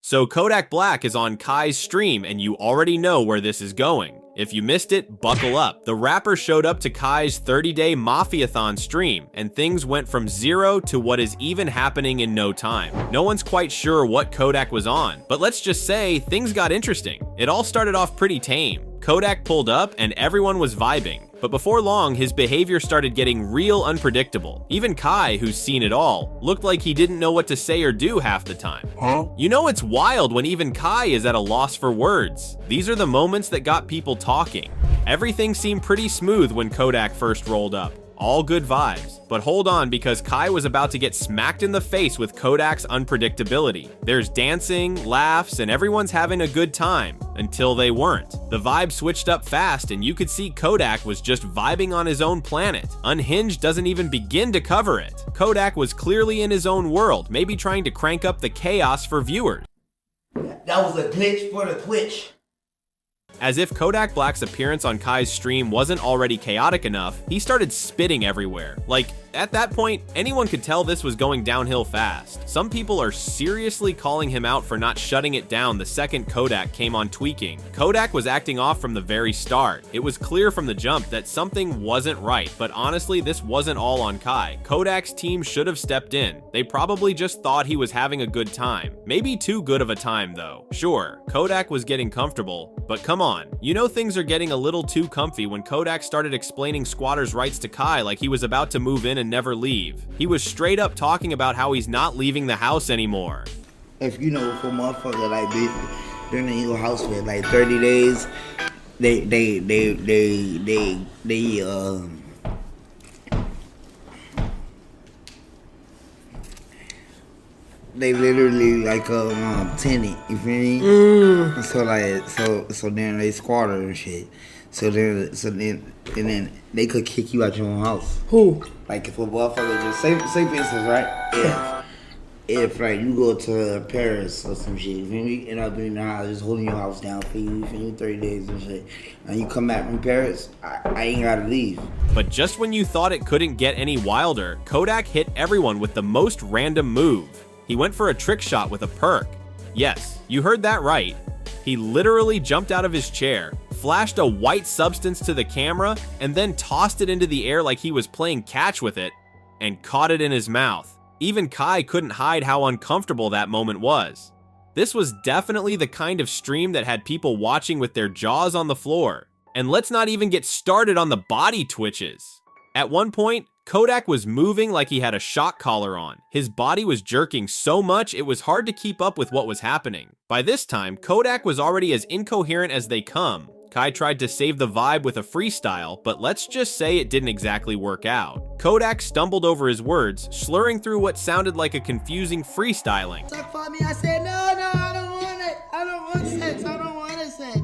So Kodak Black is on Kai's stream and you already know where this is going. If you missed it, buckle up. The rapper showed up to Kai's 30-day Mafiathon stream, and things went from zero to what is even happening in no time. No one's quite sure what Kodak was on, but let's just say things got interesting. It all started off pretty tame. Kodak pulled up and everyone was vibing. But before long, his behavior started getting real unpredictable. Even Kai, who's seen it all, looked like he didn't know what to say or do half the time. You know it's wild when even Kai is at a loss for words. These are the moments that got people talking. Everything seemed pretty smooth when Kodak first rolled up. All good vibes. But hold on, because Kai was about to get smacked in the face with Kodak's unpredictability. There's dancing, laughs, and everyone's having a good time. Until they weren't. The vibe switched up fast and you could see Kodak was just vibing on his own planet. Unhinged doesn't even begin to cover it. Kodak was clearly in his own world, maybe trying to crank up the chaos for viewers. That was a glitch for the Twitch. As if Kodak Black's appearance on Kai's stream wasn't already chaotic enough, he started spitting everywhere. Like, at that point, anyone could tell this was going downhill fast. Some people are seriously calling him out for not shutting it down the second Kodak came on tweaking. Kodak was acting off from the very start. It was clear from the jump that something wasn't right, but honestly, this wasn't all on Kai. Kodak's team should have stepped in. They probably just thought he was having a good time. Maybe too good of a time, though. Sure, Kodak was getting comfortable, but come on. You know things are getting a little too comfy when Kodak started explaining squatters' rights to Kai like he was about to move in and never leave. He was straight up talking about how he's not leaving the house anymore. If you know, for motherfucker like they're in your house for like 30 days, they literally like a tenant, you feel me? So like so then they squatter and shit. So then they could kick you out your own house. Who? Like if a motherfucker just say for instance, right? If like you go to Paris or some shit, you feel me? And I'm doing the house, just holding your house down for you, 30 days and shit. And you come back from Paris, I ain't gotta leave. But just when you thought it couldn't get any wilder, Kodak hit everyone with the most random move. He went for a trick shot with a perk. Yes, you heard that right. He literally jumped out of his chair, flashed a white substance to the camera, and then tossed it into the air like he was playing catch with it, and caught it in his mouth. Even Kai couldn't hide how uncomfortable that moment was. This was definitely the kind of stream that had people watching with their jaws on the floor. And let's not even get started on the body twitches. At one point, Kodak was moving like he had a shock collar on. His body was jerking so much it was hard to keep up with what was happening. By this time, Kodak was already as incoherent as they come. Kai tried to save the vibe with a freestyle, but let's just say it didn't exactly work out. Kodak stumbled over his words, slurring through what sounded like a confusing freestyling. Suck for me, I said no, I don't want it. I don't want sex, I don't want sex.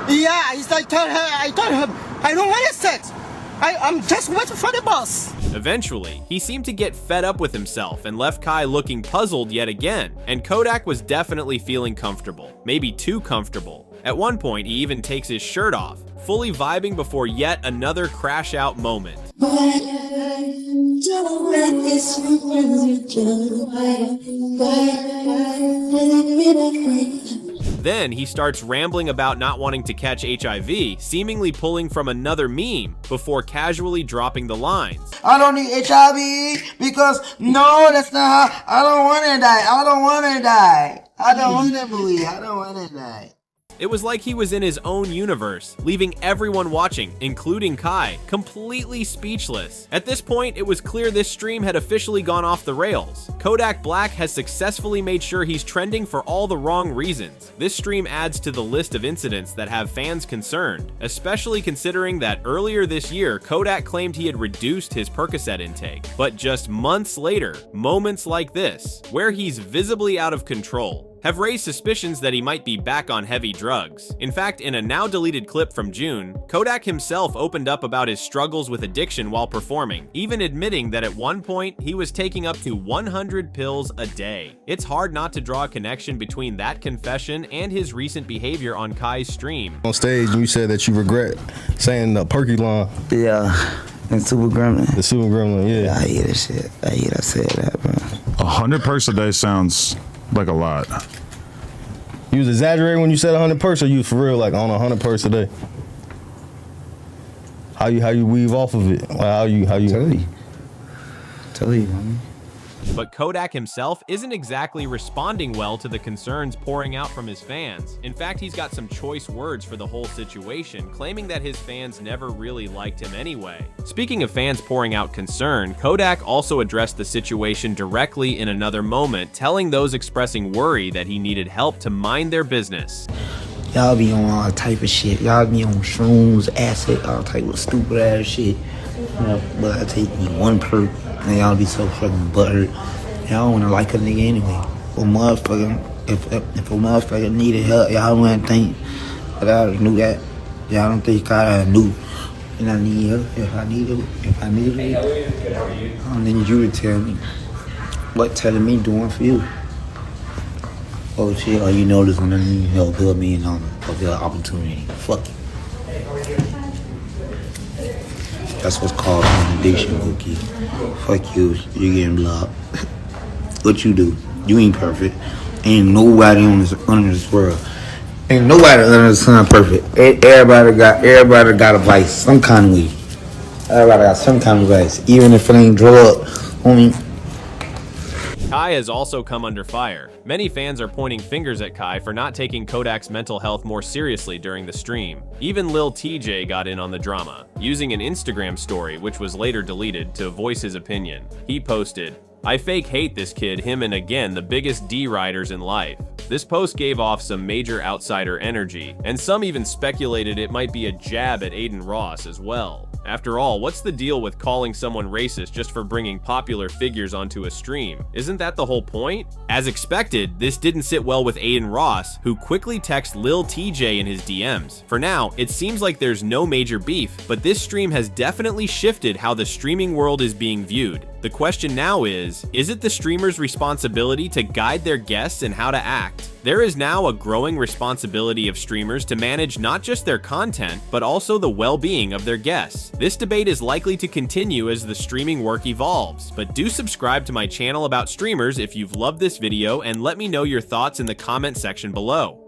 Yeah, I told her, I don't want sex. I'm just waiting for the boss. Eventually, he seemed to get fed up with himself and left Kai looking puzzled yet again, and Kodak was definitely feeling comfortable, maybe too comfortable. At one point, he even takes his shirt off, fully vibing before yet another crash out moment. Then he starts rambling about not wanting to catch HIV, seemingly pulling from another meme, before casually dropping the lines. I don't need HIV because no, that's not how, I don't want to die. I don't want to die. I don't want to believe. I don't want to die. It was like he was in his own universe, leaving everyone watching, including Kai, completely speechless. At this point, it was clear this stream had officially gone off the rails. Kodak Black has successfully made sure he's trending for all the wrong reasons. This stream adds to the list of incidents that have fans concerned, especially considering that earlier this year, Kodak claimed he had reduced his Percocet intake. But just months later, moments like this, where he's visibly out of control, have raised suspicions that he might be back on heavy drugs. In fact, in a now-deleted clip from June, Kodak himself opened up about his struggles with addiction while performing, even admitting that at one point, he was taking up to 100 pills a day. It's hard not to draw a connection between that confession and his recent behavior on Kai's stream. On stage, you said that you regret saying the perky line. Yeah, and Super Gremlin. The Super Gremlin, yeah. I hear that shit. I said that, bro. 100 perks a day sounds like a lot. You was exaggerating when you said 100 purse, or you was for real like on 100 purse a day? How you weave off of it? Like how you? Tell you, homie. But Kodak himself isn't exactly responding well to the concerns pouring out from his fans. In fact, he's got some choice words for the whole situation, claiming that his fans never really liked him anyway. Speaking of fans pouring out concern, Kodak also addressed the situation directly in another moment, telling those expressing worry that he needed help to mind their business. Y'all be on all type of shit. Y'all be on shrooms, acid, all type of stupid ass shit. But I take me one perk, and y'all be so fucking butthurt. Y'all don't wanna like a nigga anyway. But motherfucker, if a motherfucker needed help, y'all wouldn't think that I knew that. Y'all don't think I knew. And I need help. If I needed it, I don't need you to tell me what telling me doing for you. Oh shit, you know this when I need help, help me and a good opportunity. Fuck it. That's what's called an addiction, Mookie. Fuck you, you're getting blocked. What you do? You ain't perfect. Ain't nobody under this world. Ain't nobody under the sun perfect. Everybody got a vice, some kind of way. Everybody got some kind of vice, even if it ain't drug, homie. Kai has also come under fire. Many fans are pointing fingers at Kai for not taking Kodak's mental health more seriously during the stream. Even Lil TJ got in on the drama, using an Instagram story, which was later deleted, to voice his opinion. He posted, "I fake hate this kid, him and again the biggest D-riders in life." This post gave off some major outsider energy, and some even speculated it might be a jab at Aiden Ross as well. After all, what's the deal with calling someone racist just for bringing popular figures onto a stream? Isn't that the whole point? As expected, this didn't sit well with Aiden Ross, who quickly texted Lil TJ in his DMs. For now, it seems like there's no major beef, but this stream has definitely shifted how the streaming world is being viewed. The question now is it the streamer's responsibility to guide their guests in how to act? There is now a growing responsibility of streamers to manage not just their content, but also the well-being of their guests. This debate is likely to continue as the streaming work evolves, but do subscribe to my channel about streamers if you've loved this video and let me know your thoughts in the comment section below.